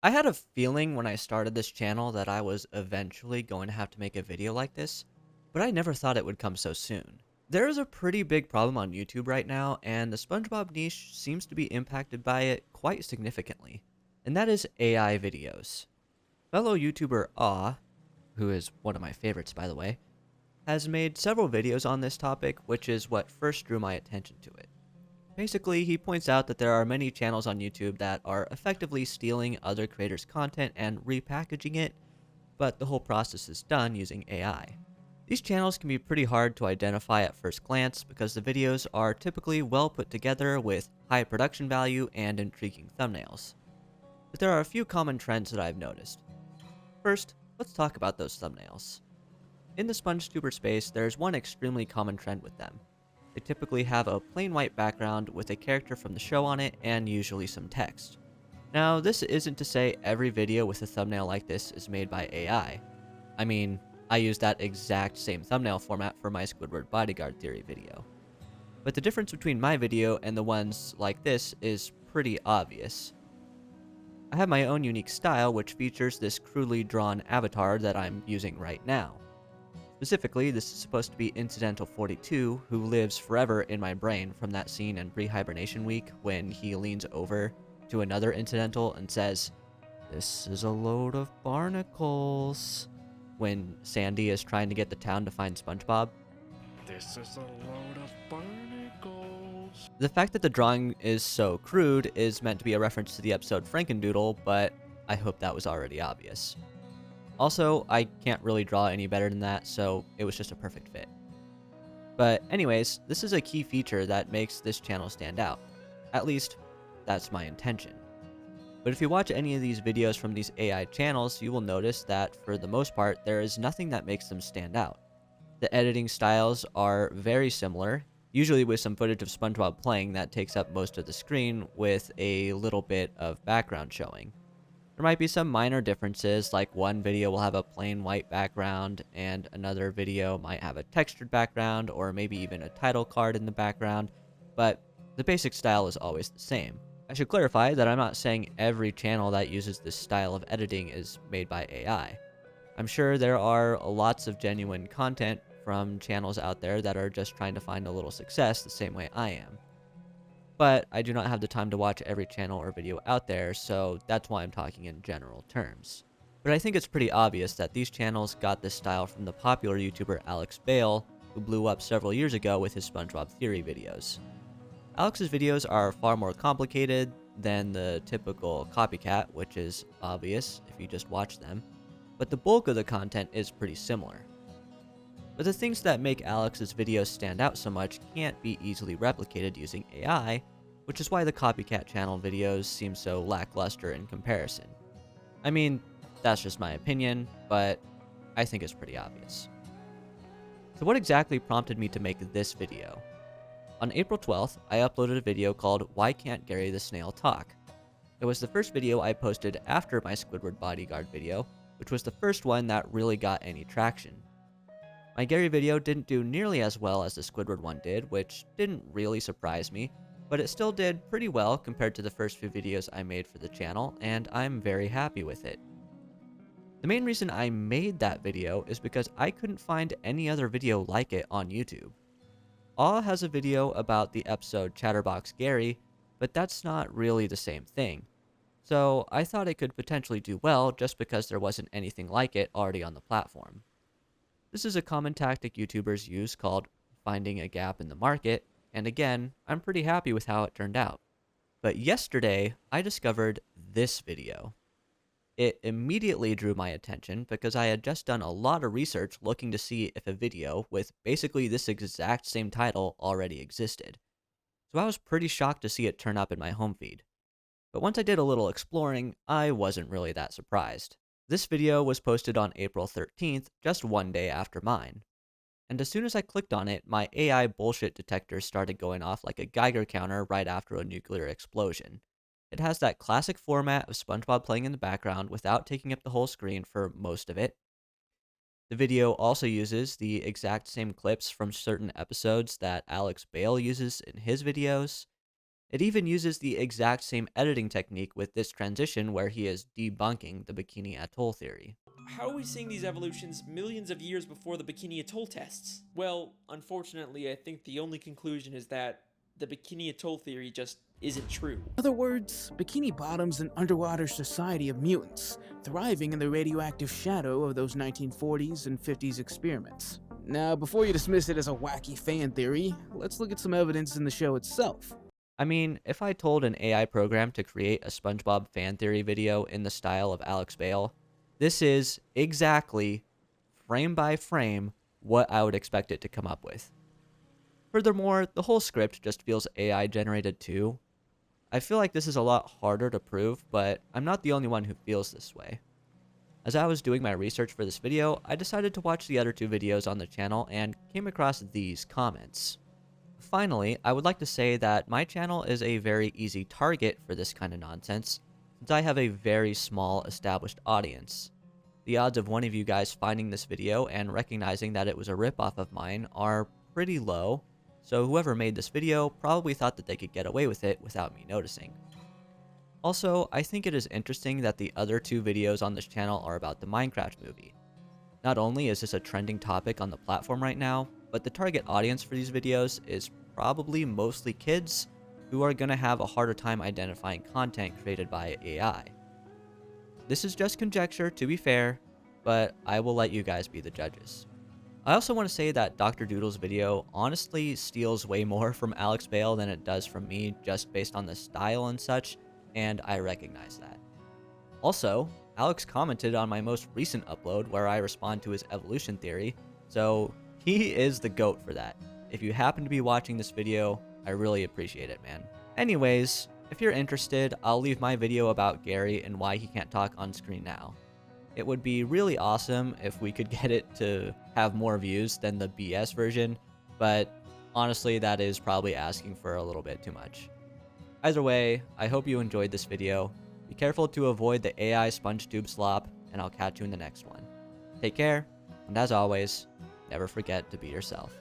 I had a feeling when I started this channel that I was eventually going to have to make a video like this, but I never thought it would come so soon. There is a pretty big problem on YouTube right now, and the SpongeBob niche seems to be impacted by it quite significantly, and that is AI videos. Fellow YouTuber Awe, who is one of my favorites by the way, has made several videos on this topic, which is what first drew my attention to it. Basically, he points out that there are many channels on YouTube that are effectively stealing other creators' content and repackaging it, but the whole process is done using AI. These channels can be pretty hard to identify at first glance because the videos are typically well put together with high production value and intriguing thumbnails. But there are a few common trends that I've noticed. First, let's talk about those thumbnails. In the SpongeTuber space, there's one extremely common trend with them. They typically have a plain white background with a character from the show on it and usually some text. Now, this isn't to say every video with a thumbnail like this is made by AI. I mean, I use that exact same thumbnail format for my Squidward bodyguard theory video. But the difference between my video and the ones like this is pretty obvious. I have my own unique style which features this crudely drawn avatar that I'm using right now. Specifically, this is supposed to be Incidental 42, who lives forever in my brain from that scene in Pre-Hibernation Week when he leans over to another Incidental and says, "This is a load of barnacles," when Sandy is trying to get the town to find SpongeBob. This is a load of barnacles. The fact that the drawing is so crude is meant to be a reference to the episode Frankendoodle, but I hope that was already obvious. Also, I can't really draw any better than that, so it was just a perfect fit. But anyways, this is a key feature that makes this channel stand out. At least, that's my intention. But if you watch any of these videos from these AI channels, you will notice that for the most part, there is nothing that makes them stand out. The editing styles are very similar, usually with some footage of SpongeBob playing that takes up most of the screen with a little bit of background showing. There might be some minor differences, like one video will have a plain white background, and another video might have a textured background, or maybe even a title card in the background, but the basic style is always the same. I should clarify that I'm not saying every channel that uses this style of editing is made by AI. I'm sure there are lots of genuine content from channels out there that are just trying to find a little success the same way I am. But I do not have the time to watch every channel or video out there, so that's why I'm talking in general terms. But I think it's pretty obvious that these channels got this style from the popular YouTuber Alex Bale, who blew up several years ago with his SpongeBob theory videos. Alex's videos are far more complicated than the typical copycat, which is obvious if you just watch them, but the bulk of the content is pretty similar. But the things that make Alex's videos stand out so much can't be easily replicated using AI, which is why the copycat channel videos seem so lackluster in comparison. I mean, that's just my opinion, but I think it's pretty obvious. So what exactly prompted me to make this video? On April 12th, I uploaded a video called "Why Can't Gary the Snail Talk?" It was the first video I posted after my Squidward bodyguard video, which was the first one that really got any traction. My Gary video didn't do nearly as well as the Squidward one did, which didn't really surprise me, but it still did pretty well compared to the first few videos I made for the channel, and I'm very happy with it. The main reason I made that video is because I couldn't find any other video like it on YouTube. Awe has a video about the episode Chatterbox Gary, but that's not really the same thing. So I thought it could potentially do well just because there wasn't anything like it already on the platform. This is a common tactic YouTubers use called finding a gap in the market, and again, I'm pretty happy with how it turned out. But yesterday, I discovered this video. It immediately drew my attention because I had just done a lot of research looking to see if a video with basically this exact same title already existed. So I was pretty shocked to see it turn up in my home feed. But once I did a little exploring, I wasn't really that surprised. This video was posted on April 13th, just one day after mine. And as soon as I clicked on it, my AI bullshit detector started going off like a Geiger counter right after a nuclear explosion. It has that classic format of SpongeBob playing in the background without taking up the whole screen for most of it. The video also uses the exact same clips from certain episodes that Alex Bale uses in his videos. It even uses the exact same editing technique with this transition where he is debunking the Bikini Atoll theory. How are we seeing these evolutions millions of years before the Bikini Atoll tests? Well, unfortunately, I think the only conclusion is that the Bikini Atoll theory just isn't true. In other words, Bikini Bottom's an underwater society of mutants, thriving in the radioactive shadow of those 1940s and 50s experiments. Now, before you dismiss it as a wacky fan theory, let's look at some evidence in the show itself. I mean, if I told an AI program to create a SpongeBob fan theory video in the style of Alex Bale, this is exactly, frame by frame, what I would expect it to come up with. Furthermore, the whole script just feels AI generated too. I feel like this is a lot harder to prove, but I'm not the only one who feels this way. As I was doing my research for this video, I decided to watch the other two videos on the channel and came across these comments. Finally, I would like to say that my channel is a very easy target for this kind of nonsense, since I have a very small established audience. The odds of one of you guys finding this video and recognizing that it was a ripoff of mine are pretty low, so whoever made this video probably thought that they could get away with it without me noticing. Also, I think it is interesting that the other two videos on this channel are about the Minecraft movie. Not only is this a trending topic on the platform right now, but the target audience for these videos is probably mostly kids who are going to have a harder time identifying content created by AI. This is just conjecture, to be fair, but I will let you guys be the judges. I also want to say that Doctor Doodle's video honestly steals way more from Alex Bale than it does from me, just based on the style and such, and I recognize that. Also, Alex commented on my most recent upload where I respond to his evolution theory, so he is the GOAT for that. If you happen to be watching this video, I really appreciate it, man. Anyways, if you're interested, I'll leave my video about Gary and why he can't talk on screen now. It would be really awesome if we could get it to have more views than the BS version, but honestly, that is probably asking for a little bit too much. Either way, I hope you enjoyed this video. Be careful to avoid the AI sponge tube slop, and I'll catch you in the next one. Take care, and as always, never forget to be yourself.